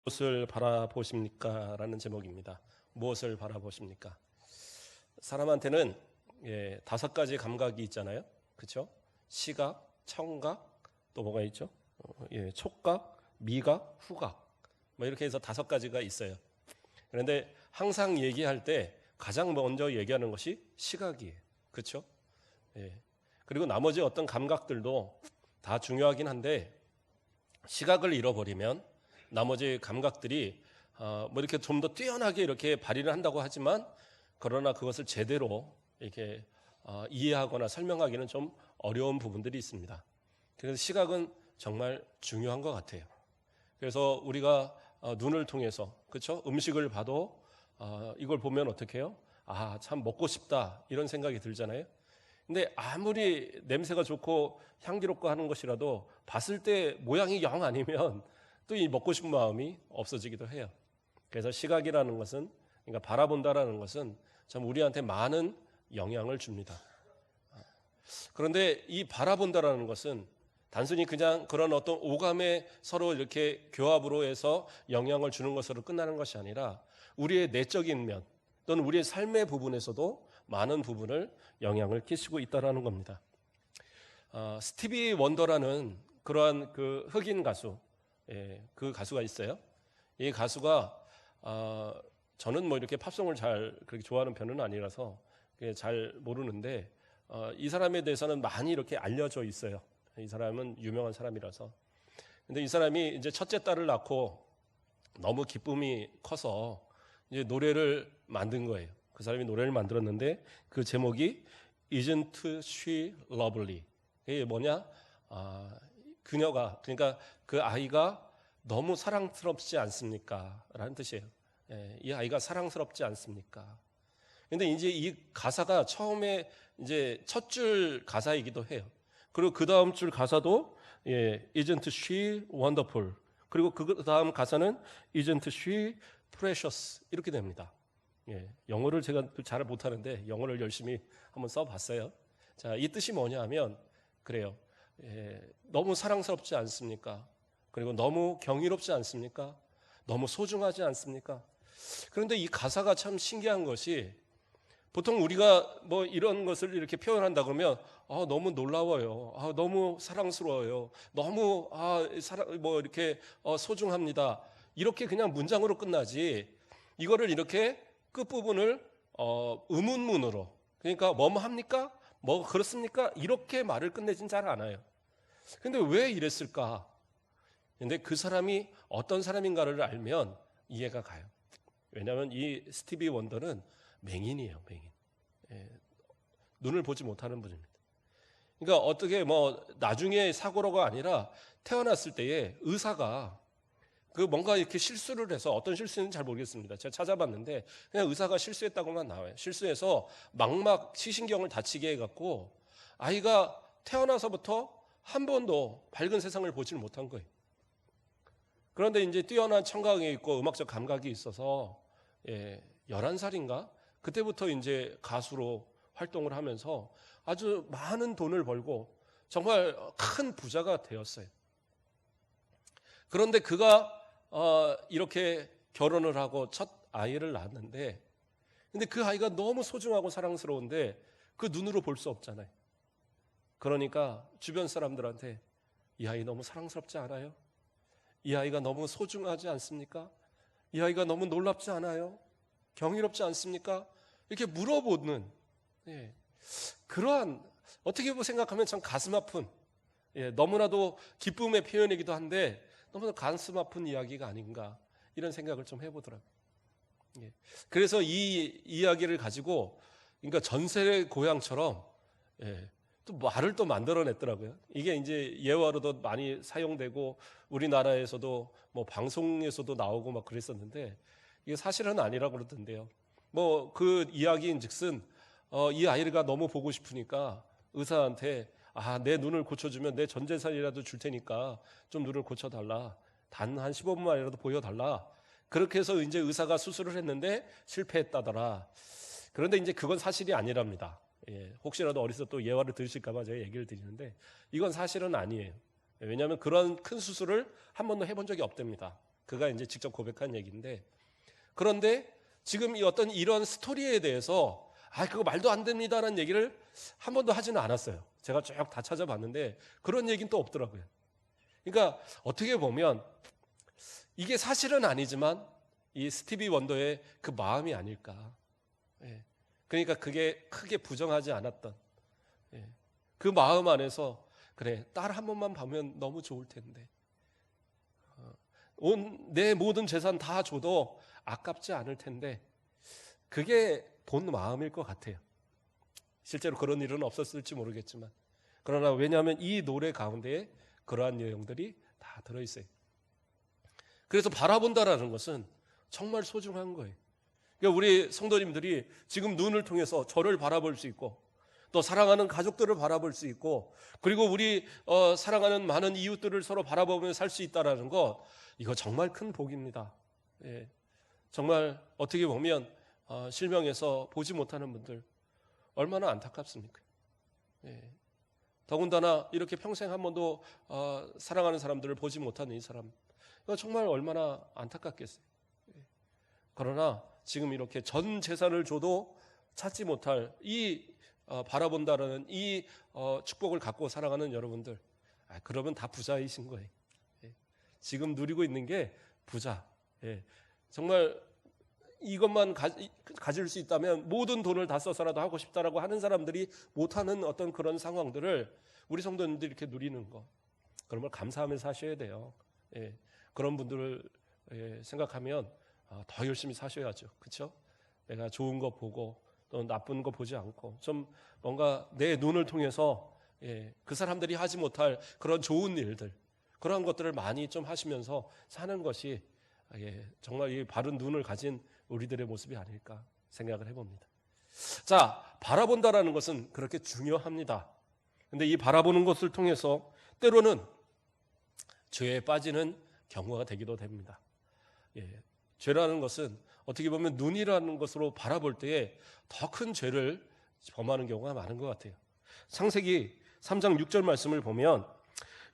무엇을 바라보십니까? 라는 제목입니다. 무엇을 바라보십니까? 사람한테는 5가지 감각이 있잖아요. 그렇죠? 시각, 청각, 또 뭐가 있죠? 촉각, 미각, 후각. 뭐 이렇게 해서 5가지가 있어요. 그런데 항상 얘기할 때 가장 먼저 얘기하는 것이 시각이에요. 그렇죠? 그리고 나머지 어떤 감각들도 다 중요하긴 한데 시각을 잃어버리면 나머지 감각들이 뭐 이렇게 좀 더 뛰어나게 이렇게 발휘를 한다고 하지만 그러나 그것을 제대로 이렇게 이해하거나 설명하기는 좀 어려운 부분들이 있습니다. 그래서 시각은 정말 중요한 것 같아요. 그래서 우리가 눈을 통해서 그렇죠? 음식을 봐도 이걸 보면 어떻게 해요? 참 먹고 싶다 이런 생각이 들잖아요. 근데 아무리 냄새가 좋고 향기롭고 하는 것이라도 봤을 때 모양이 영 아니면 또 이 먹고 싶은 마음이 없어지기도 해요. 그래서 시각이라는 것은, 그러니까 바라본다라는 것은 참 우리한테 많은 영향을 줍니다. 그런데 이 바라본다라는 것은 단순히 그냥 그런 어떤 오감에 서로 이렇게 교합으로 해서 영향을 주는 것으로 끝나는 것이 아니라 우리의 내적인 면 또는 우리의 삶의 부분에서도 많은 부분을 영향을 끼치고 있다는 겁니다. 스티비 원더라는 그러한 그 흑인 가수, 그 가수가 있어요. 이 가수가 저는 뭐 이렇게 팝송을 잘 그렇게 좋아하는 편은 아니라서 잘 모르는데 이 사람에 대해서는 많이 이렇게 알려져 있어요. 이 사람은 유명한 사람이라서. 근데 이 사람이 이제 첫째 딸을 낳고 너무 기쁨이 커서 이제 노래를 만든 거예요. 그 사람이 노래를 만들었는데 그 제목이 Isn't She Lovely? 이게 뭐냐? 그녀가, 그러니까 그 아이가 너무 사랑스럽지 않습니까? 라는 뜻이에요. 이 아이가 사랑스럽지 않습니까? 근데 이제 이 가사가 처음에 이제 첫 줄 가사이기도 해요. 그리고 그 다음 줄 가사도 Isn't she wonderful? 그리고 그 다음 가사는 Isn't she precious? 이렇게 됩니다. 영어를 제가 잘 못하는데 영어를 열심히 한번 써봤어요. 자, 이 뜻이 뭐냐 하면 그래요. 너무 사랑스럽지 않습니까? 그리고 너무 경이롭지 않습니까? 너무 소중하지 않습니까? 그런데 이 가사가 참 신기한 것이 보통 우리가 뭐 이런 것을 이렇게 표현한다 그러면 너무 놀라워요. 너무 사랑스러워요. 너무 뭐 이렇게 소중합니다. 이렇게 그냥 문장으로 끝나지. 이거를 이렇게 끝부분을 의문문으로, 그러니까 뭐뭐합니까? 뭐 그렇습니까? 이렇게 말을 끝내진 잘 않아요. 근데 왜 이랬을까? 근데 그 사람이 어떤 사람인가를 알면 이해가 가요. 왜냐하면 이 스티비 원더는 맹인이에요, 맹인. 눈을 보지 못하는 분입니다. 그러니까 어떻게 뭐 나중에 사고로가 아니라 태어났을 때에 의사가 그 뭔가 이렇게 실수를 해서, 어떤 실수는 잘 모르겠습니다. 제가 찾아봤는데 그냥 의사가 실수했다고만 나와요. 실수해서 망막 시신경을 다치게 해갖고 아이가 태어나서부터 한 번도 밝은 세상을 보지를 못한 거예요. 그런데 이제 뛰어난 청각이 있고 음악적 감각이 있어서 11살인가? 그때부터 이제 가수로 활동을 하면서 아주 많은 돈을 벌고 정말 큰 부자가 되었어요. 그런데 그가 이렇게 결혼을 하고 첫 아이를 낳았는데, 근데 그 아이가 너무 소중하고 사랑스러운데 그 눈으로 볼 수 없잖아요. 그러니까 주변 사람들한테 이 아이 너무 사랑스럽지 않아요? 이 아이가 너무 소중하지 않습니까? 이 아이가 너무 놀랍지 않아요? 경이롭지 않습니까? 이렇게 물어보는 그러한, 어떻게 생각하면 참 가슴 아픈, 너무나도 기쁨의 표현이기도 한데 너무나 가슴 아픈 이야기가 아닌가, 이런 생각을 좀 해보더라고요. 그래서 이 이야기를 가지고, 그러니까 전세 고향처럼 또 말을 또 만들어냈더라고요. 이게 이제 예화로도 많이 사용되고 우리나라에서도 뭐 방송에서도 나오고 막 그랬었는데 이게 사실은 아니라고 그러던데요. 뭐 그 이야기인즉슨 이 아이가 너무 보고 싶으니까 의사한테 내 눈을 고쳐주면 내 전 재산이라도 줄 테니까 좀 눈을 고쳐달라. 단 한 15분만이라도 보여달라. 그렇게 해서 이제 의사가 수술을 했는데 실패했다더라. 그런데 이제 그건 사실이 아니랍니다. 혹시라도 어디서 또 예화를 들으실까봐 제가 얘기를 드리는데 이건 사실은 아니에요. 왜냐하면 그런 큰 수술을 한 번도 해본 적이 없답니다. 그가 이제 직접 고백한 얘기인데, 그런데 지금 이 어떤 이런 스토리에 대해서 그거 말도 안 됩니다라는 얘기를 한 번도 하지는 않았어요. 제가 쭉 다 찾아봤는데 그런 얘기는 또 없더라고요. 그러니까 어떻게 보면 이게 사실은 아니지만 이 스티비 원더의 그 마음이 아닐까. 예. 그러니까 그게 크게 부정하지 않았던 그 마음 안에서, 그래, 딸 한 번만 보면 너무 좋을 텐데 내 모든 재산 다 줘도 아깝지 않을 텐데, 그게 본 마음일 것 같아요. 실제로 그런 일은 없었을지 모르겠지만, 그러나 왜냐하면 이 노래 가운데에 그러한 내용들이 다 들어있어요. 그래서 바라본다라는 것은 정말 소중한 거예요. 그러니까 우리 성도님들이 지금 눈을 통해서 저를 바라볼 수 있고, 또 사랑하는 가족들을 바라볼 수 있고, 그리고 우리 사랑하는 많은 이웃들을 서로 바라보며 살 수 있다는 것, 이거 정말 큰 복입니다. 예. 정말 어떻게 보면 실명해서 보지 못하는 분들 얼마나 안타깝습니까? 예. 더군다나 이렇게 평생 한 번도 사랑하는 사람들을 보지 못하는 이 사람, 이거 정말 얼마나 안타깝겠어요. 예. 그러나 지금 이렇게 전 재산을 줘도 찾지 못할 이 바라본다라는 이 축복을 갖고 살아가는 여러분들, 그러면 다 부자이신 거예요. 예. 지금 누리고 있는 게 부자. 예. 정말 이것만 가질 수 있다면 모든 돈을 다 써서라도 하고 싶다라고 하는 사람들이 못하는 어떤 그런 상황들을 우리 성도님들이 이렇게 누리는 거, 그런 걸 감사하면서 사셔야 돼요. 예. 그런 분들을 생각하면 더 열심히 사셔야죠. 그렇죠? 내가 좋은 거 보고 또 나쁜 거 보지 않고 좀 뭔가 내 눈을 통해서 그 사람들이 하지 못할 그런 좋은 일들, 그런 것들을 많이 좀 하시면서 사는 것이 정말 이 바른 눈을 가진 우리들의 모습이 아닐까 생각을 해봅니다. 자, 바라본다라는 것은 그렇게 중요합니다. 근데 이 바라보는 것을 통해서 때로는 죄에 빠지는 경우가 되기도 됩니다. 죄라는 것은 어떻게 보면 눈이라는 것으로 바라볼 때에 더 큰 죄를 범하는 경우가 많은 것 같아요. 창세기 3장 6절 말씀을 보면,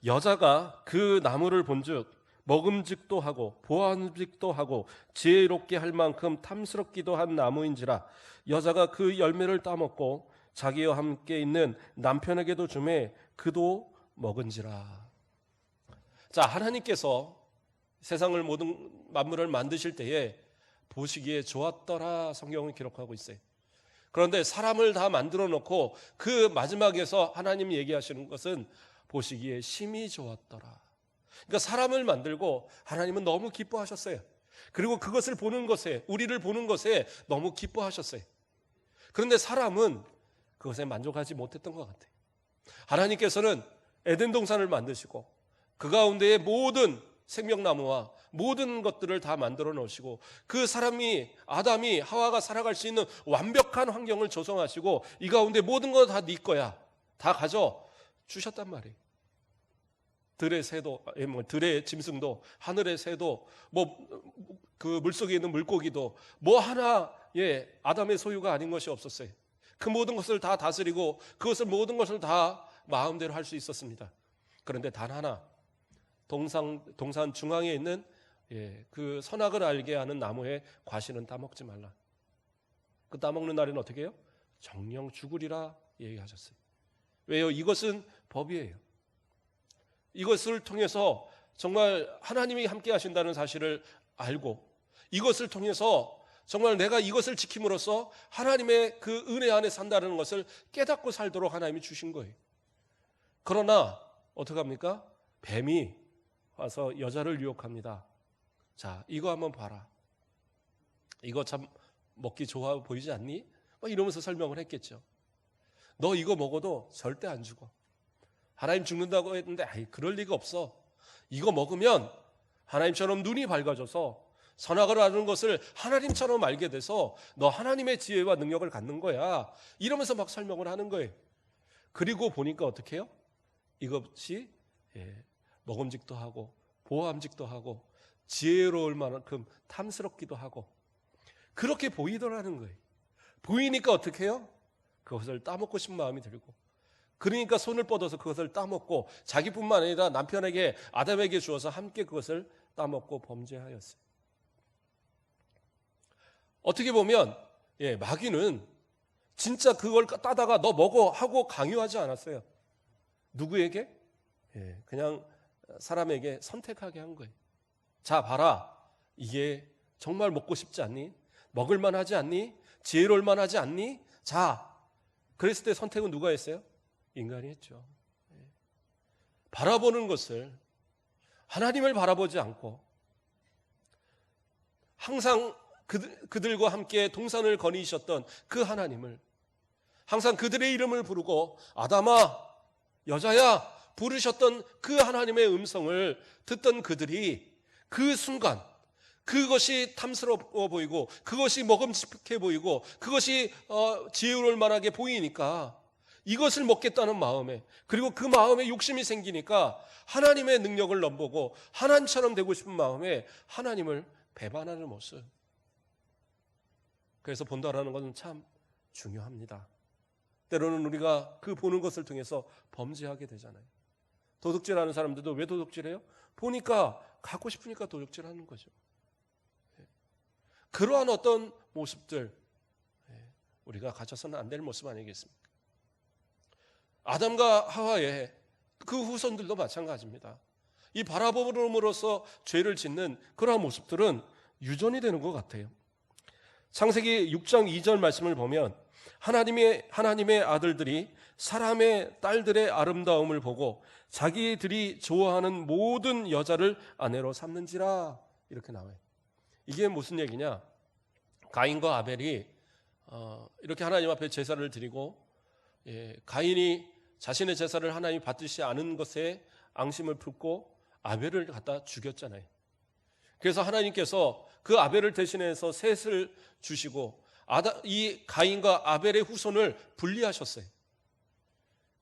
여자가 그 나무를 본즉 먹음직도 하고 보암직도 하고 지혜롭게 할 만큼 탐스럽기도 한 나무인지라, 여자가 그 열매를 따먹고 자기와 함께 있는 남편에게도 주매 그도 먹은지라. 자, 하나님께서 세상을 모든 만물을 만드실 때에 보시기에 좋았더라 성경은 기록하고 있어요. 그런데 사람을 다 만들어 놓고 그 마지막에서 하나님이 얘기하시는 것은 보시기에 심히 좋았더라. 그러니까 사람을 만들고 하나님은 너무 기뻐하셨어요. 그리고 그것을 보는 것에, 우리를 보는 것에 너무 기뻐하셨어요. 그런데 사람은 그것에 만족하지 못했던 것 같아요. 하나님께서는 에덴 동산을 만드시고 그 가운데에 모든 생명나무와 모든 것들을 다 만들어 놓으시고, 그 사람이, 아담이, 하와가 살아갈 수 있는 완벽한 환경을 조성하시고, 이 가운데 모든 거 다 네 거야, 다 가져 주셨단 말이에요. 들의 새도, 들의 짐승도, 하늘의 새도, 그 물속에 있는 물고기도 하나 아담의 소유가 아닌 것이 없었어요. 그 모든 것을 다 다스리고 그것을 모든 것을 다 마음대로 할 수 있었습니다. 그런데 단 하나, 동산 중앙에 있는 그 선악을 알게 하는 나무의 과실은 따먹지 말라. 그 따먹는 날에는 어떻게 해요? 정령 죽으리라 얘기하셨어요. 왜요? 이것은 법이에요. 이것을 통해서 정말 하나님이 함께 하신다는 사실을 알고, 이것을 통해서 정말 내가 이것을 지킴으로써 하나님의 그 은혜 안에 산다는 것을 깨닫고 살도록 하나님이 주신 거예요. 그러나 어떡합니까? 뱀이 와서 여자를 유혹합니다. 자, 이거 한번 봐라. 이거 참 먹기 좋아 보이지 않니? 이러면서 설명을 했겠죠. 너 이거 먹어도 절대 안 죽어. 하나님 죽는다고 했는데 그럴 리가 없어. 이거 먹으면 하나님처럼 눈이 밝아져서 선악을 아는 것을 하나님처럼 알게 돼서 너 하나님의 지혜와 능력을 갖는 거야. 이러면서 막 설명을 하는 거예요. 그리고 보니까 어떻게 해요? 이것이 먹음직도 하고 보암직도 하고 지혜로울 만큼 탐스럽기도 하고 그렇게 보이더라는 거예요. 보이니까 어떻게 해요? 그것을 따먹고 싶은 마음이 들고, 그러니까 손을 뻗어서 그것을 따먹고 자기뿐만 아니라 남편에게, 아담에게 주어서 함께 그것을 따먹고 범죄하였어요. 어떻게 보면 마귀는 진짜 그걸 따다가 너 먹어 하고 강요하지 않았어요. 누구에게? 그냥 사람에게 선택하게 한 거예요. 자, 봐라. 이게 정말 먹고 싶지 않니? 먹을만 하지 않니? 지혜로울만 하지 않니? 자, 그랬을 때 선택은 누가 했어요? 인간이 했죠. 바라보는 것을 하나님을 바라보지 않고 항상 그들과 함께 동산을 거니셨던 그 하나님을, 항상 그들의 이름을 부르고 아담아, 여자야 부르셨던 그 하나님의 음성을 듣던 그들이 그 순간 그것이 탐스러워 보이고 그것이 먹음직해 보이고 그것이 지혜로울 만하게 보이니까 이것을 먹겠다는 마음에, 그리고 그 마음에 욕심이 생기니까 하나님의 능력을 넘보고 하나님처럼 되고 싶은 마음에 하나님을 배반하는 모습. 그래서 본다라는 것은 참 중요합니다. 때로는 우리가 그 보는 것을 통해서 범죄하게 되잖아요. 도둑질하는 사람들도 왜 도둑질해요? 보니까 갖고 싶으니까 도둑질하는 거죠. 그러한 어떤 모습들 우리가 가져서는 안 될 모습 아니겠습니까? 아담과 하와의 그 후손들도 마찬가지입니다. 이 바라봄으로써 죄를 짓는 그러한 모습들은 유전이 되는 것 같아요. 창세기 6장 2절 말씀을 보면 하나님의 아들들이 사람의 딸들의 아름다움을 보고 자기들이 좋아하는 모든 여자를 아내로 삼는지라, 이렇게 나와요. 이게 무슨 얘기냐? 가인과 아벨이 이렇게 하나님 앞에 제사를 드리고 가인이 자신의 제사를 하나님이 받듯이 않은 것에 앙심을 품고 아벨을 갖다 죽였잖아요. 그래서 하나님께서 그 아벨을 대신해서 셋을 주시고 이 가인과 아벨의 후손을 분리하셨어요.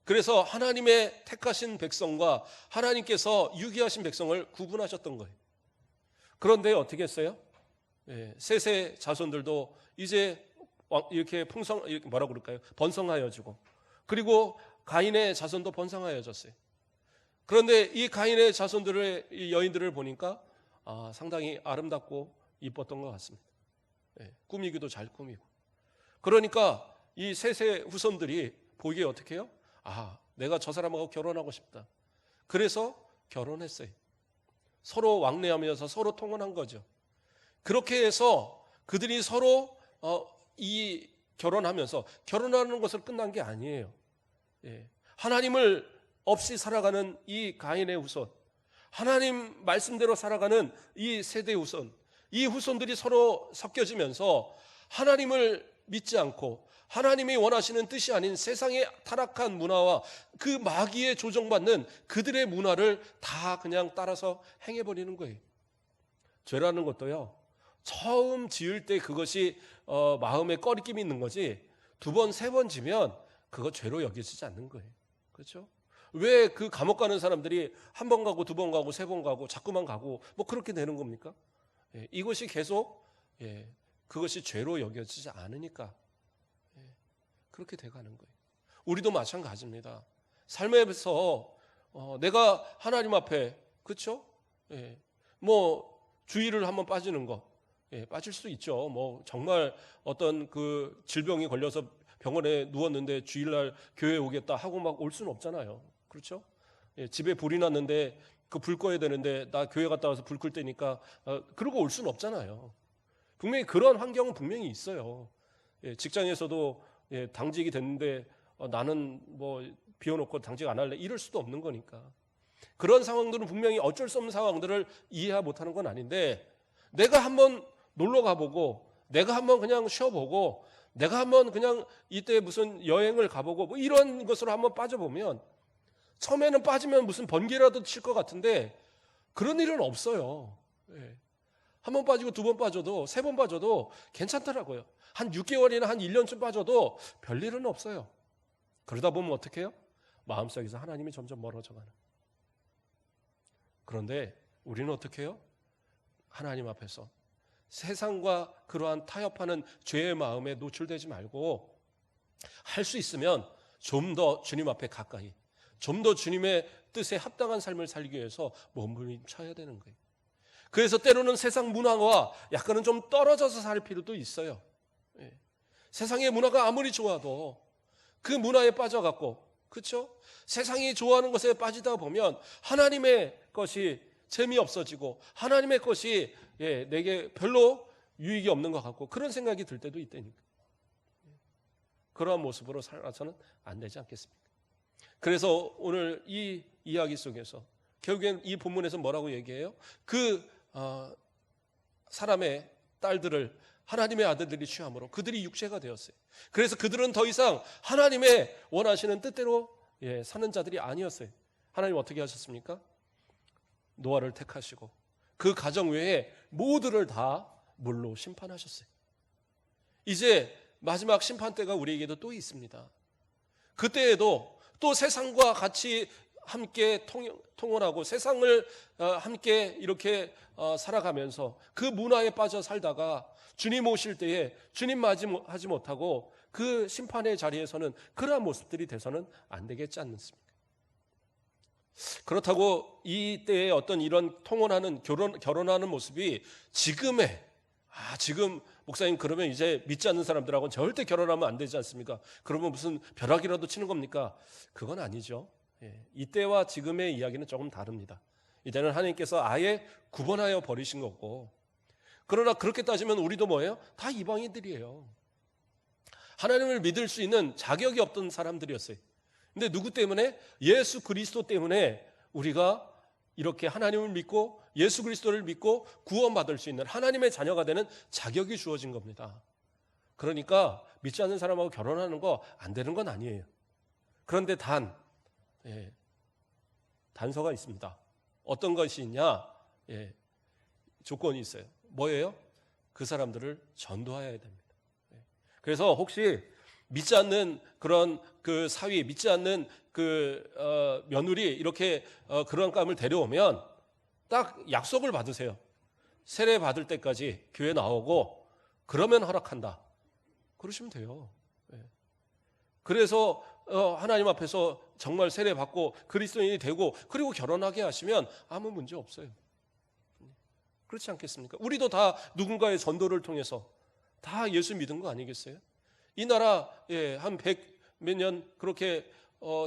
그래서 하나님의 택하신 백성과 하나님께서 유기하신 백성을 구분하셨던 거예요. 그런데 어떻게 했어요? 셋의 자손들도 이제 이렇게 뭐라고 그럴까요? 번성하여지고, 그리고 가인의 자손도 번성하여졌어요. 그런데 이 가인의 자손들의 이 여인들을 보니까 상당히 아름답고 이뻤던 것 같습니다. 꾸미기도 잘 꾸미고. 그러니까 이 셋의 후손들이 보기에 어떻게 해요? 내가 저 사람하고 결혼하고 싶다. 그래서 결혼했어요. 서로 왕래하면서 서로 통혼한 거죠. 그렇게 해서 그들이 서로 이 결혼하면서, 결혼하는 것으로 끝난 게 아니에요. 하나님을 없이 살아가는 이 가인의 후손, 하나님 말씀대로 살아가는 이 세대 후손, 이 후손들이 서로 섞여지면서 하나님을 믿지 않고 하나님이 원하시는 뜻이 아닌 세상의 타락한 문화와 그 마귀에 조정받는 그들의 문화를 다 그냥 따라서 행해버리는 거예요. 죄라는 것도요, 처음 지을 때 그것이 마음에 꺼리낌이 있는 거지, 두 번, 세 번 지면 그거 죄로 여겨지지 않는 거예요. 그렇죠? 왜 그 감옥 가는 사람들이 한 번 가고 두 번 가고 세 번 가고 자꾸만 가고 뭐 그렇게 되는 겁니까? 이것이 계속 그것이 죄로 여겨지지 않으니까 그렇게 돼가는 거예요. 우리도 마찬가지입니다. 삶에서 내가 하나님 앞에, 그렇죠? 뭐 주의를 한번 빠지는 거, 빠질 수 있죠. 뭐 정말 어떤 그 질병이 걸려서 병원에 누웠는데 주일날 교회에 오겠다 하고 막 올 수는 없잖아요. 그렇죠? 집에 불이 났는데 그 불 꺼야 되는데 나 교회 갔다 와서 불 끌 때니까 그러고 올 수는 없잖아요. 분명히 그런 환경은 분명히 있어요. 직장에서도 당직이 됐는데 나는 뭐 비워놓고 당직 안 할래, 이럴 수도 없는 거니까. 그런 상황들은 분명히 어쩔 수 없는 상황들을 이해 못하는 건 아닌데, 내가 한번 놀러 가보고, 내가 한번 그냥 쉬어보고, 내가 한번 그냥 이때 무슨 여행을 가보고 뭐 이런 것으로 한번 빠져보면, 처음에는 빠지면 무슨 번개라도 칠 것 같은데 그런 일은 없어요. 한 번 빠지고 두 번 빠져도, 세 번 빠져도 괜찮더라고요. 한 6개월이나 한 1년쯤 빠져도 별일은 없어요. 그러다 보면 어떻게 해요? 마음속에서 하나님이 점점 멀어져가는. 그런데 우리는 어떻게 해요? 하나님 앞에서 세상과 그러한 타협하는 죄의 마음에 노출되지 말고, 할 수 있으면 좀 더 주님 앞에 가까이, 좀 더 주님의 뜻에 합당한 삶을 살기 위해서 몸부림쳐야 되는 거예요. 그래서 때로는 세상 문화와 약간은 좀 떨어져서 살 필요도 있어요. 예. 세상의 문화가 아무리 좋아도 그 문화에 빠져갖고, 그렇죠? 세상이 좋아하는 것에 빠지다 보면 하나님의 것이 재미없어지고 하나님의 것이 내게 별로 유익이 없는 것 같고 그런 생각이 들 때도 있다니까. 그러한 모습으로 살아서는 안 되지 않겠습니까? 그래서 오늘 이 이야기 속에서 결국엔 이 본문에서 뭐라고 얘기해요? 사람의 딸들을 하나님의 아들들이 취함으로 그들이 육체가 되었어요. 그래서 그들은 더 이상 하나님의 원하시는 뜻대로 사는 자들이 아니었어요. 하나님 어떻게 하셨습니까? 노아를 택하시고 그 가정 외에 모두를 다 물로 심판하셨어요. 이제 마지막 심판 때가 우리에게도 또 있습니다. 그때에도 또 세상과 같이 함께 통혼하고 세상을 함께 이렇게 살아가면서 그 문화에 빠져 살다가 주님 오실 때에 주님 맞이하지 못하고 그 심판의 자리에서는 그러한 모습들이 돼서는 안 되겠지 않습니까? 그렇다고 이때의 어떤 이런 통혼하는 결혼하는 모습이 지금 목사님 그러면 이제 믿지 않는 사람들하고는 절대 결혼하면 안 되지 않습니까? 그러면 무슨 벼락이라도 치는 겁니까? 그건 아니죠. 이때와 지금의 이야기는 조금 다릅니다. 이때는 하나님께서 아예 구분하여 버리신 거고, 그러나 그렇게 따지면 우리도 뭐예요? 다 이방인들이에요. 하나님을 믿을 수 있는 자격이 없던 사람들이었어요. 근데 누구 때문에? 예수 그리스도 때문에 우리가 이렇게 하나님을 믿고 예수 그리스도를 믿고 구원받을 수 있는 하나님의 자녀가 되는 자격이 주어진 겁니다. 그러니까 믿지 않는 사람하고 결혼하는 거 안 되는 건 아니에요. 그런데 단서가 있습니다. 어떤 것이 있냐? 조건이 있어요. 뭐예요? 그 사람들을 전도해야 됩니다. 그래서 혹시 믿지 않는 그런 그 사위, 믿지 않는 그 며느리 이렇게 그런 감을 데려오면 딱 약속을 받으세요. 세례 받을 때까지 교회 나오고 그러면 허락한다. 그러시면 돼요. 그래서 하나님 앞에서 정말 세례 받고 그리스도인이 되고 그리고 결혼하게 하시면 아무 문제 없어요. 그렇지 않겠습니까? 우리도 다 누군가의 전도를 통해서 다 예수 믿은 거 아니겠어요? 이 나라 한 100 몇 년 그렇게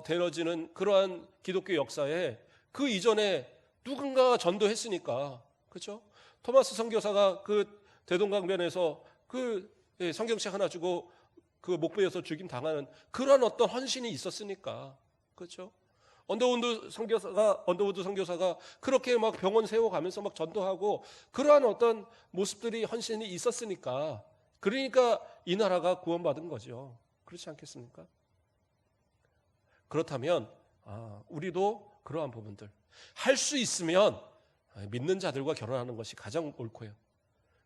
되어지는 그러한 기독교 역사에 그 이전에 누군가가 전도했으니까, 그렇죠? 토마스 선교사가 그 대동강변에서 그 성경책 하나 주고 그 목베어서 죽임 당하는 그런 어떤 헌신이 있었으니까, 그렇죠? 언더우드 선교사가 그렇게 막 병원 세워가면서 막 전도하고 그러한 어떤 모습들이 헌신이 있었으니까, 그러니까 이 나라가 구원받은 거죠. 그렇지 않겠습니까? 그렇다면 우리도 그러한 부분들 할 수 있으면 믿는 자들과 결혼하는 것이 가장 옳고요.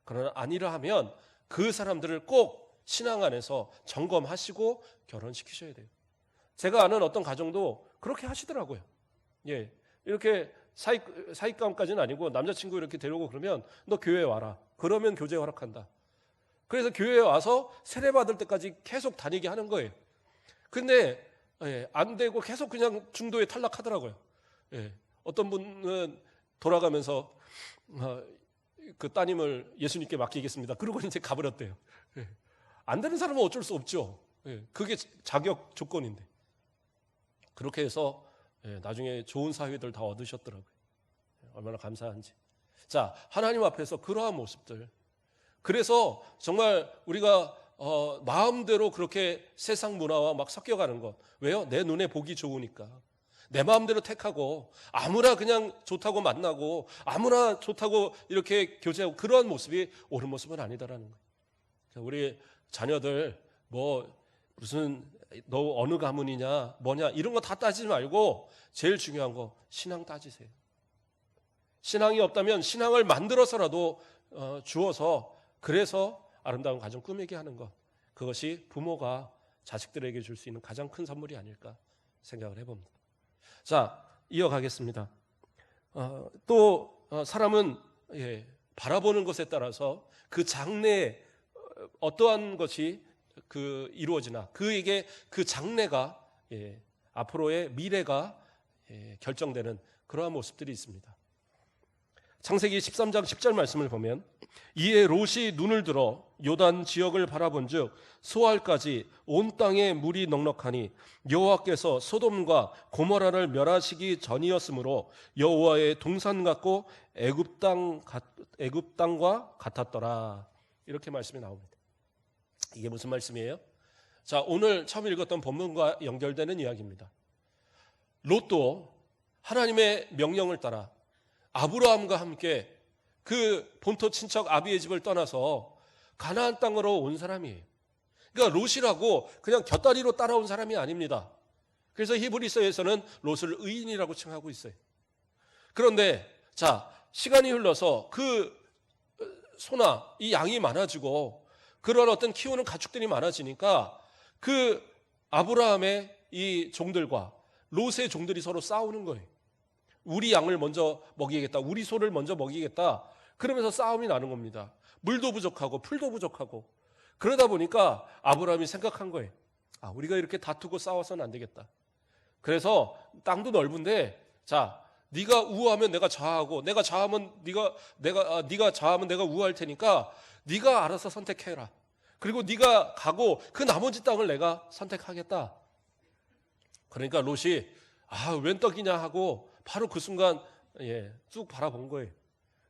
그러나 아니라 하면 그 사람들을 꼭 신앙 안에서 점검하시고 결혼시키셔야 돼요. 제가 아는 어떤 가정도 그렇게 하시더라고요. 이렇게 사익감까지는 아니고 남자친구 이렇게 데려오고 그러면 너 교회에 와라. 그러면 교제 허락한다. 그래서 교회에 와서 세례 받을 때까지 계속 다니게 하는 거예요. 근데 안 되고 계속 그냥 중도에 탈락하더라고요. 어떤 분은 돌아가면서 그 따님을 예수님께 맡기겠습니다. 그러고 이제 가버렸대요. 안 되는 사람은 어쩔 수 없죠. 그게 자격 조건인데. 그렇게 해서 나중에 좋은 사회들 다 얻으셨더라고요. 얼마나 감사한지. 자, 하나님 앞에서 그러한 모습들. 그래서 정말 우리가 마음대로 그렇게 세상 문화와 막 섞여가는 것. 왜요? 내 눈에 보기 좋으니까. 내 마음대로 택하고 아무나 그냥 좋다고 만나고 아무나 좋다고 이렇게 교제하고 그러한 모습이 옳은 모습은 아니다라는 거예요. 우리 자녀들 무슨 너 어느 가문이냐 뭐냐 이런 거 다 따지지 말고 제일 중요한 거 신앙 따지세요. 신앙이 없다면 신앙을 만들어서라도 주어서 그래서 아름다운 가정 꾸미게 하는 것, 그것이 부모가 자식들에게 줄 수 있는 가장 큰 선물이 아닐까 생각을 해봅니다. 자, 이어가겠습니다. 또 사람은 바라보는 것에 따라서 그 장래에 어떠한 것이 이루어지나 그에게 그 장래가 앞으로의 미래가 결정되는 그러한 모습들이 있습니다. 창세기 13장 10절 말씀을 보면 이에 롯이 눈을 들어 요단 지역을 바라본즉 소알까지 온 땅에 물이 넉넉하니 여호와께서 소돔과 고모라를 멸하시기 전이었으므로 여호와의 동산 같고 애굽 땅과 같았더라. 이렇게 말씀이 나옵니다. 이게 무슨 말씀이에요? 자, 오늘 처음 읽었던 본문과 연결되는 이야기입니다. 롯도 하나님의 명령을 따라 아브라함과 함께 그 본토 친척 아비의 집을 떠나서 가나안 땅으로 온 사람이에요. 그러니까 롯이라고 그냥 곁다리로 따라온 사람이 아닙니다. 그래서 히브리서에서는 롯을 의인이라고 칭하고 있어요. 그런데 자, 시간이 흘러서 그 소나 이 양이 많아지고 그런 어떤 키우는 가축들이 많아지니까 그 아브라함의 이 종들과 롯의 종들이 서로 싸우는 거예요. 우리 양을 먼저 먹이겠다, 우리 소를 먼저 먹이겠다, 그러면서 싸움이 나는 겁니다. 물도 부족하고 풀도 부족하고. 그러다 보니까 아브라함이 생각한 거예요. 우리가 이렇게 다투고 싸워서는 안 되겠다. 그래서 땅도 넓은데, 자, 네가 우하면 내가 좌하고, 내가 좌하면 네가 좌하면 내가 우할 테니까 네가 알아서 선택해라. 그리고 네가 가고 그 나머지 땅을 내가 선택하겠다. 그러니까 롯이 웬 떡이냐 하고 바로 그 순간 쭉 바라본 거예요.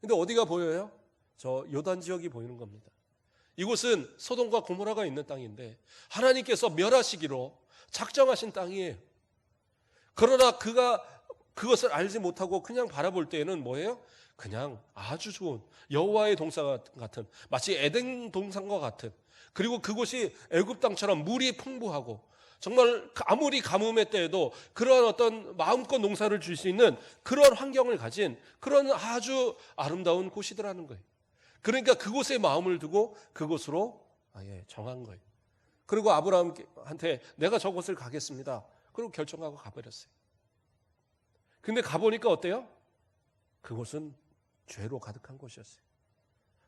근데 어디가 보여요? 저 요단 지역이 보이는 겁니다. 이곳은 소돔과 고모라가 있는 땅인데 하나님께서 멸하시기로 작정하신 땅이에요. 그러나 그가 그것을 알지 못하고 그냥 바라볼 때에는 뭐예요? 그냥 아주 좋은 여호와의 동산 같은, 마치 에덴 동산과 같은, 그리고 그곳이 애굽 땅처럼 물이 풍부하고 정말 아무리 가뭄의 때에도 그런 어떤 마음껏 농사를 줄 수 있는 그런 환경을 가진 그런 아주 아름다운 곳이더라는 거예요. 그러니까 그곳에 마음을 두고 그곳으로 정한 거예요. 그리고 아브라함한테 내가 저곳을 가겠습니다. 그리고 결정하고 가버렸어요. 근데 가보니까 어때요? 그곳은 죄로 가득한 곳이었어요.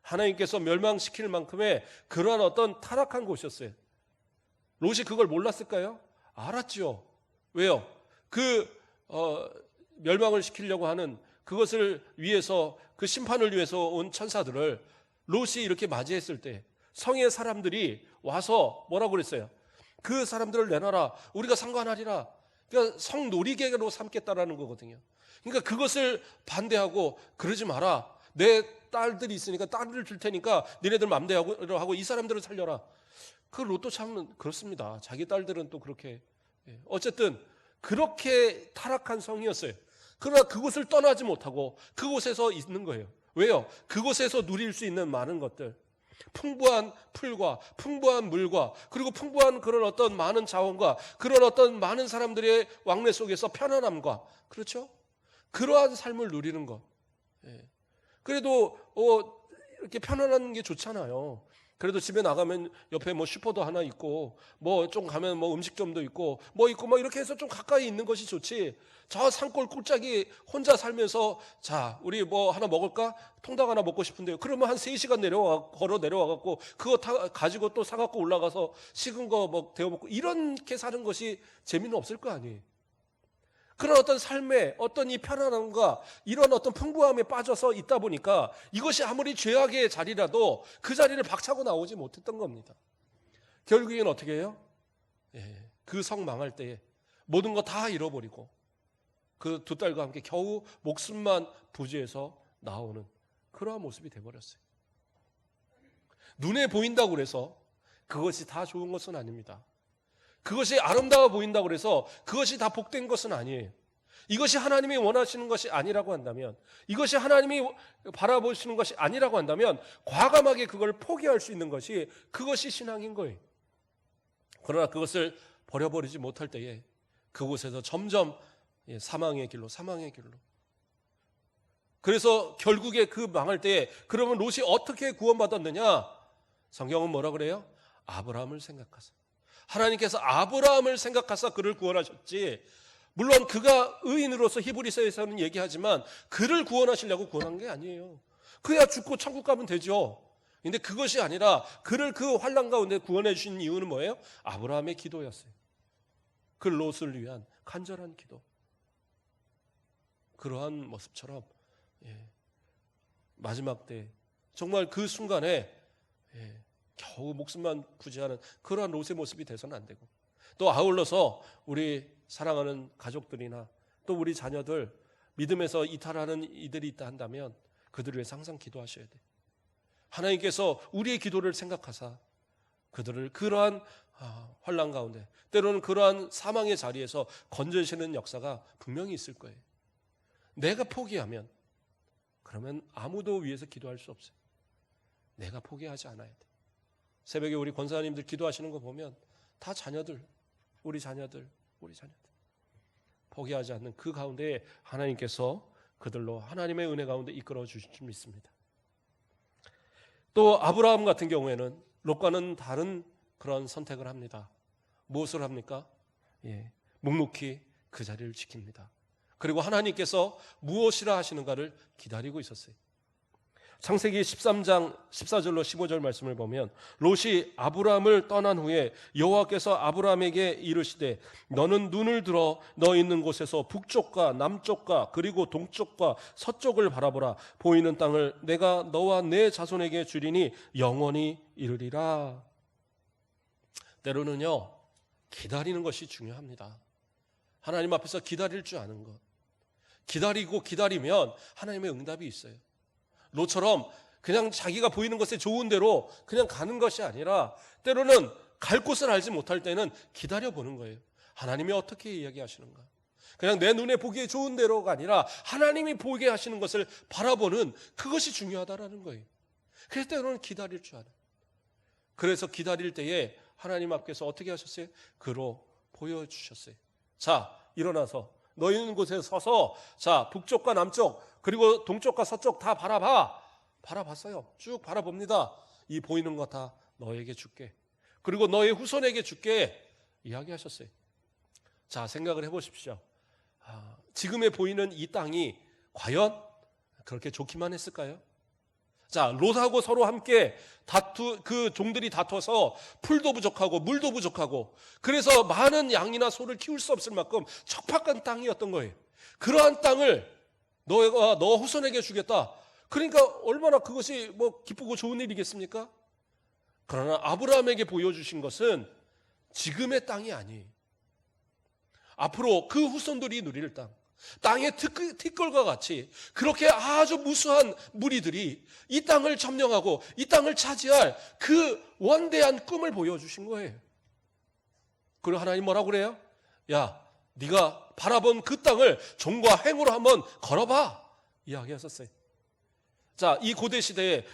하나님께서 멸망시킬 만큼의 그러한 어떤 타락한 곳이었어요. 롯이 그걸 몰랐을까요? 알았죠. 왜요? 멸망을 시키려고 하는 그것을 위해서, 그 심판을 위해서 온 천사들을 롯이 이렇게 맞이했을 때 성의 사람들이 와서 뭐라고 그랬어요? 그 사람들을 내놔라. 우리가 상관하리라. 그러니까 성놀이개로 삼겠다라는 거거든요. 그러니까 그것을 반대하고 그러지 마라. 내 딸들이 있으니까 딸을 줄 테니까 니네들 맘대로 하고 이 사람들을 살려라. 그 롯도 참 그렇습니다. 자기 딸들은 또 그렇게. 어쨌든 그렇게 타락한 성이었어요. 그러나 그곳을 떠나지 못하고 그곳에서 있는 거예요. 왜요? 그곳에서 누릴 수 있는 많은 것들, 풍부한 풀과 풍부한 물과 그리고 풍부한 그런 어떤 많은 자원과 그런 어떤 많은 사람들의 왕래 속에서 편안함과, 그렇죠? 그러한 삶을 누리는 것. 그래도 이렇게 편안한 게 좋잖아요. 그래도 집에 나가면 옆에 뭐 슈퍼도 하나 있고 뭐 좀 가면 뭐 음식점도 있고 뭐 있고 뭐 이렇게 해서 좀 가까이 있는 것이 좋지. 저 산골 꿀짝이 혼자 살면서 자, 우리 뭐 하나 먹을까? 통닭 하나 먹고 싶은데요. 그러면 한 3시간 걸어 내려와 갖고 그거 가지고 또 사 갖고 올라가서 식은 거 뭐 데워 먹고 이렇게 사는 것이 재미는 없을 거 아니에요. 그런 어떤 삶의 어떤 이 편안함과 이런 어떤 풍부함에 빠져서 있다 보니까 이것이 아무리 죄악의 자리라도 그 자리를 박차고 나오지 못했던 겁니다. 결국엔 어떻게 해요? 그 성 망할 때에 모든 거 다 잃어버리고 그 두 딸과 함께 겨우 목숨만 부지해서 나오는 그러한 모습이 돼버렸어요. 눈에 보인다고 그래서 그것이 다 좋은 것은 아닙니다. 그것이 아름다워 보인다고 해서 그것이 다 복된 것은 아니에요. 이것이 하나님이 원하시는 것이 아니라고 한다면, 이것이 하나님이 바라보시는 것이 아니라고 한다면 과감하게 그걸 포기할 수 있는 것이 그것이 신앙인 거예요. 그러나 그것을 버려버리지 못할 때에 그곳에서 점점 사망의 길로. 그래서 결국에 그 망할 때에 그러면 롯이 어떻게 구원받았느냐? 성경은 뭐라 그래요? 아브라함을 생각하사. 하나님께서 아브라함을 생각하사 그를 구원하셨지, 물론 그가 의인으로서 히브리서에서는 얘기하지만 그를 구원하시려고 구원한 게 아니에요. 그야 죽고 천국 가면 되죠. 근데 그것이 아니라 그를 그 환난 가운데 구원해 주신 이유는 뭐예요? 아브라함의 기도였어요. 그 롯을 위한 간절한 기도. 그러한 모습처럼 마지막 때 정말 그 순간에 겨우 목숨만 부지하는 그러한 롯의 모습이 돼서는 안 되고, 또 아울러서 우리 사랑하는 가족들이나 또 우리 자녀들 믿음에서 이탈하는 이들이 있다 한다면 그들을 위해서 항상 기도하셔야 돼요. 하나님께서 우리의 기도를 생각하사 그들을 그러한 환난 가운데, 때로는 그러한 사망의 자리에서 건져주시는 역사가 분명히 있을 거예요. 내가 포기하면 그러면 아무도 위해서 기도할 수 없어요. 내가 포기하지 않아야 돼. 새벽에 우리 권사님들 기도하시는 거 보면 다 자녀들, 우리 자녀들 포기하지 않는 그 가운데 하나님께서 그들로 하나님의 은혜 가운데 이끌어 주실 줄 믿습니다. 또 아브라함 같은 경우에는 롯과는 다른 그런 선택을 합니다. 무엇을 합니까? 묵묵히 그 자리를 지킵니다. 그리고 하나님께서 무엇이라 하시는가를 기다리고 있었어요. 창세기 13장 14절로 15절 말씀을 보면 롯이 아브라함을 떠난 후에 여호와께서 아브라함에게 이르시되 너는 눈을 들어 너 있는 곳에서 북쪽과 남쪽과 그리고 동쪽과 서쪽을 바라보라. 보이는 땅을 내가 너와 내 자손에게 주리니 영원히 이르리라. 때로는요, 기다리는 것이 중요합니다. 하나님 앞에서 기다릴 줄 아는 것. 기다리고 기다리면 하나님의 응답이 있어요. 롯처럼 그냥 자기가 보이는 것에 좋은 대로 그냥 가는 것이 아니라 때로는 갈 곳을 알지 못할 때는 기다려보는 거예요. 하나님이 어떻게 이야기하시는가. 그냥 내 눈에 보기에 좋은 대로가 아니라 하나님이 보게 하시는 것을 바라보는 그것이 중요하다라는 거예요. 그래서 때로는 기다릴 줄 알아요. 그래서 기다릴 때에 하나님 앞에서 어떻게 하셨어요? 그로 보여주셨어요. 자, 일어나서 너희 있는 곳에 서서 자, 북쪽과 남쪽 그리고 동쪽과 서쪽 다 바라봐. 바라봤어요. 쭉 바라봅니다. 이 보이는 거 다 너에게 줄게. 그리고 너의 후손에게 줄게. 이야기하셨어요. 자, 생각을 해보십시오. 지금에 보이는 이 땅이 과연 그렇게 좋기만 했을까요? 자, 롯하고 서로 함께 그 종들이 다퉈서 풀도 부족하고 물도 부족하고 그래서 많은 양이나 소를 키울 수 없을 만큼 척박한 땅이었던 거예요. 그러한 땅을 너가 너 후손에게 주겠다. 그러니까 얼마나 그것이 기쁘고 좋은 일이겠습니까? 그러나 아브라함에게 보여주신 것은 지금의 땅이 아니에요. 앞으로 그 후손들이 누릴 땅, 땅의 티끌과 같이 그렇게 아주 무수한 무리들이 이 땅을 점령하고 이 땅을 차지할 그 원대한 꿈을 보여주신 거예요. 그리고 하나님 뭐라고 그래요? 야, 네가 바라본 그 땅을 종과 행으로 한번 걸어봐. 이야기하셨어요. 자, 이 고대 시대에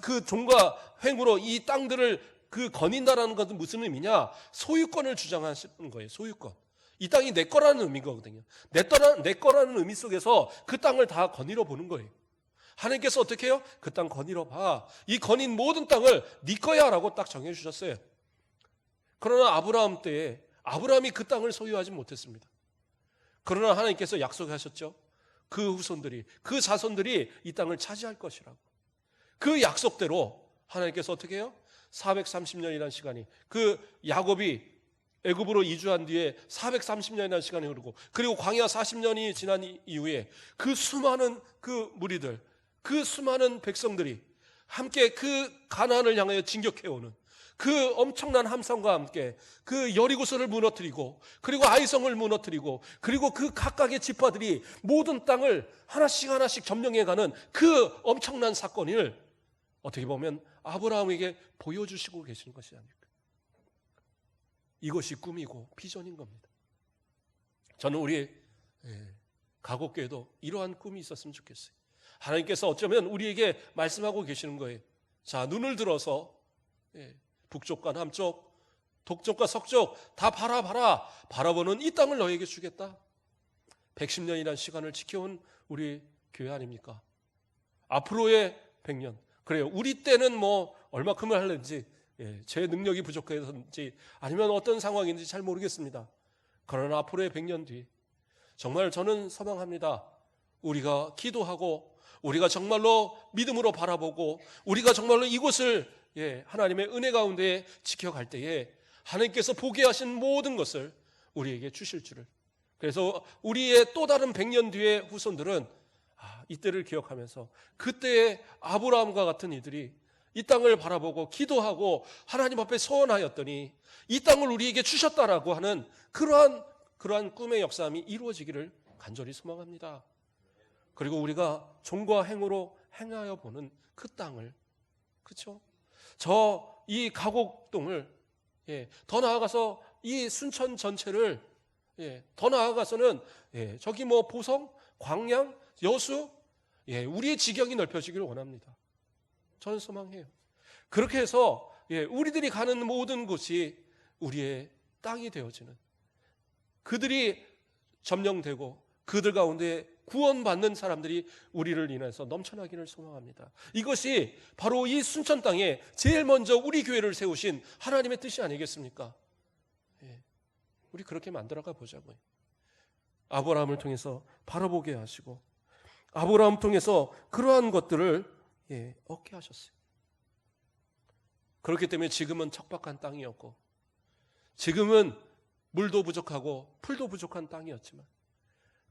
그 종과 행으로 이 땅들을 거닌다라는 것은 무슨 의미냐? 소유권을 주장하시는 거예요. 소유권. 이 땅이 내 거라는 의미거든요. 내 거라는 의미 속에서 그 땅을 다 거닐어 보는 거예요. 하나님께서 어떻게 해요? 그 땅 거닐어 봐. 이 거닌 모든 땅을 네 거야 라고 딱 정해주셨어요. 그러나 아브라함 때에 아브라함이 그 땅을 소유하지 못했습니다. 그러나 하나님께서 약속하셨죠. 그 후손들이, 그 자손들이 이 땅을 차지할 것이라고. 그 약속대로 하나님께서 어떻게 해요? 430년이라는 시간이, 그 야곱이 애굽으로 이주한 뒤에 430년이라는 시간이 흐르고 그리고 광야 40년이 지난 이후에 그 수많은 그 무리들, 그 수많은 백성들이 함께 그 가나안을 향하여 진격해오는 그 엄청난 함성과 함께 그 여리고성을 무너뜨리고 그리고 아이성을 무너뜨리고 그리고 그 각각의 지파들이 모든 땅을 하나씩 하나씩 점령해가는 그 엄청난 사건을 어떻게 보면 아브라함에게 보여주시고 계시는 것이 아닐까. 이것이 꿈이고 비전인 겁니다. 저는 우리 가곡교회도 이러한 꿈이 있었으면 좋겠어요. 하나님께서 어쩌면 우리에게 말씀하고 계시는 거예요. 자, 눈을 들어서 북쪽과 남쪽, 동쪽과 서쪽 다 바라봐라. 바라보는 이 땅을 너에게 주겠다. 110년이라는 시간을 지켜온 우리 교회 아닙니까? 앞으로의 100년. 그래요. 우리 때는 얼마큼을 하는지 제 능력이 부족해서인지 아니면 어떤 상황인지 잘 모르겠습니다. 그러나 앞으로의 100년 뒤 정말 저는 소망합니다. 우리가 기도하고 우리가 정말로 믿음으로 바라보고 우리가 정말로 이곳을 하나님의 은혜 가운데 지켜갈 때에 하나님께서 보게 하신 모든 것을 우리에게 주실 줄을. 그래서 우리의 또 다른 100년 뒤의 후손들은 이때를 기억하면서 그때의 아브라함과 같은 이들이 이 땅을 바라보고 기도하고 하나님 앞에 소원하였더니 이 땅을 우리에게 주셨다라고 하는 그러한 꿈의 역사함이 이루어지기를 간절히 소망합니다. 그리고 우리가 종과 행으로 행하여 보는 그 땅을, 그렇죠? 이 가곡동을, 더 나아가서 이 순천 전체를, 더 나아가서는 저기 보성, 광양, 여수, 우리의 지경이 넓혀지기를 원합니다. 저는 소망해요. 그렇게 해서 우리들이 가는 모든 곳이 우리의 땅이 되어지는, 그들이 점령되고 그들 가운데 구원받는 사람들이 우리를 인해서 넘쳐나기를 소망합니다. 이것이 바로 이 순천 땅에 제일 먼저 우리 교회를 세우신 하나님의 뜻이 아니겠습니까? 우리 그렇게 만들어가 보자고요. 아브라함을 통해서 바라보게 하시고 아브라함 통해서 그러한 것들을 얻게 하셨어요. 그렇기 때문에 지금은 척박한 땅이었고 지금은 물도 부족하고 풀도 부족한 땅이었지만,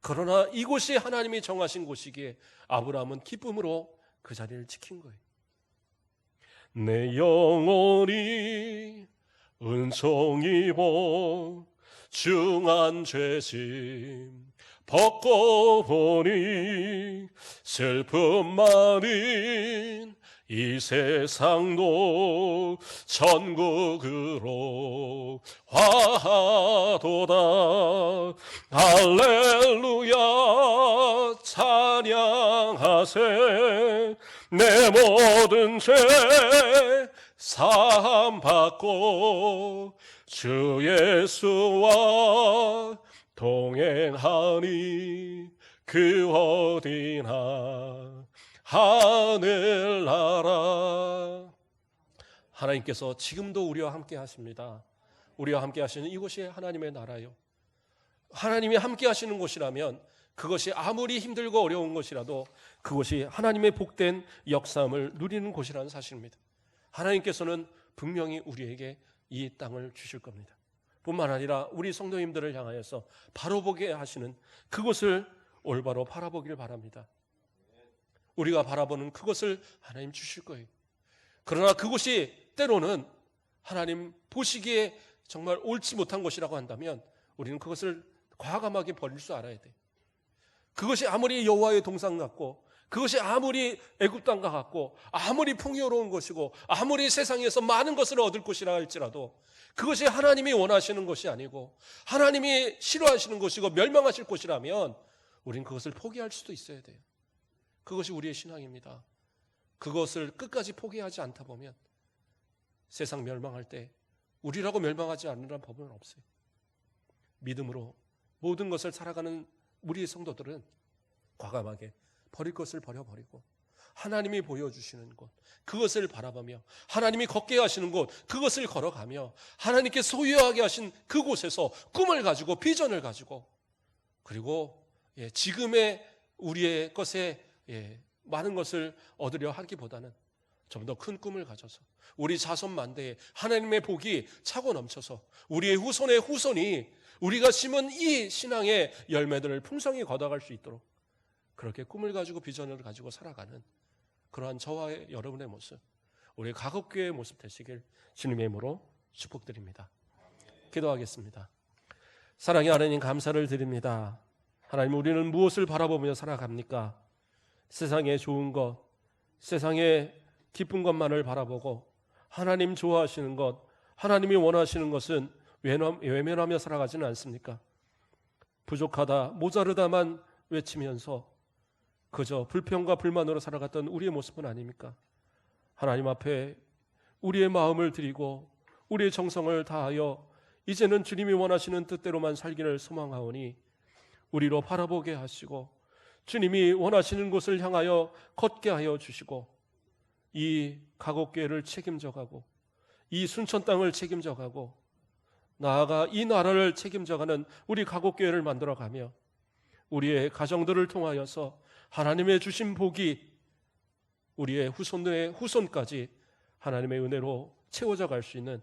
그러나 이곳이 하나님이 정하신 곳이기에 아브라함은 기쁨으로 그 자리를 지킨 거예요. 내 영혼이 은총 입어 중한 죄짐 벗고 보니 슬픔 많은 이 세상도 천국으로 화하도다. 할렐루야 찬양하세. 내 모든 죄 사함 받고 주 예수와 동행하니 그 어디나 하늘나라. 하나님께서 지금도 우리와 함께 하십니다. 우리와 함께 하시는 이곳이 하나님의 나라요. 하나님이 함께 하시는 곳이라면 그것이 아무리 힘들고 어려운 것이라도 그것이 하나님의 복된 역사함을 누리는 곳이라는 사실입니다. 하나님께서는 분명히 우리에게 이 땅을 주실 겁니다. 뿐만 아니라 우리 성도님들을 향하여서 바로 보게 하시는 그곳을 올바로 바라보길 바랍니다. 우리가 바라보는 그것을 하나님 주실 거예요. 그러나 그곳이 때로는 하나님 보시기에 정말 옳지 못한 것이라고 한다면 우리는 그것을 과감하게 버릴 줄 알아야 돼요. 그것이 아무리 여호와의 동산 같고 그것이 아무리 애굽 땅과 같고 아무리 풍요로운 것이고 아무리 세상에서 많은 것을 얻을 것이라 할지라도 그것이 하나님이 원하시는 것이 아니고 하나님이 싫어하시는 것이고 멸망하실 것이라면 우리는 그것을 포기할 수도 있어야 돼요. 그것이 우리의 신앙입니다. 그것을 끝까지 포기하지 않다 보면 세상 멸망할 때 우리라고 멸망하지 않으라는 법은 없어요. 믿음으로 모든 것을 살아가는 우리의 성도들은 과감하게 버릴 것을 버려버리고 하나님이 보여주시는 곳 그것을 바라보며 하나님이 걷게 하시는 곳 그것을 걸어가며 하나님께 소유하게 하신 그곳에서 꿈을 가지고 비전을 가지고 그리고 지금의 우리의 것에 많은 것을 얻으려 하기보다는 좀 더 큰 꿈을 가져서 우리 자손 만대에 하나님의 복이 차고 넘쳐서 우리의 후손의 후손이 우리가 심은 이 신앙의 열매들을 풍성히 거둬갈 수 있도록 그렇게 꿈을 가지고 비전을 가지고 살아가는 그러한 저와 여러분의 모습, 우리 가곡교회의 모습 되시길 주님의 이름으로 축복드립니다. 기도하겠습니다. 사랑의 하나님 감사를 드립니다. 하나님 우리는 무엇을 바라보며 살아갑니까? 세상의 좋은 것, 세상의 기쁜 것만을 바라보고 하나님 좋아하시는 것, 하나님이 원하시는 것은 외면하며 살아가지는 않습니까? 부족하다, 모자르다만 외치면서 그저 불평과 불만으로 살아갔던 우리의 모습은 아닙니까? 하나님 앞에 우리의 마음을 드리고 우리의 정성을 다하여 이제는 주님이 원하시는 뜻대로만 살기를 소망하오니 우리로 바라보게 하시고 주님이 원하시는 곳을 향하여 걷게 하여 주시고 이 가곡교회를 책임져가고 이 순천 땅을 책임져가고 나아가 이 나라를 책임져가는 우리 가곡교회를 만들어가며 우리의 가정들을 통하여서 하나님의 주신 복이 우리의 후손의 후손까지 하나님의 은혜로 채워져 갈 수 있는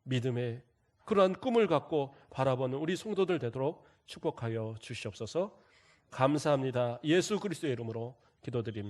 믿음의 그러한 꿈을 갖고 바라보는 우리 성도들 되도록 축복하여 주시옵소서. 감사합니다. 예수 그리스도의 이름으로 기도드립니다.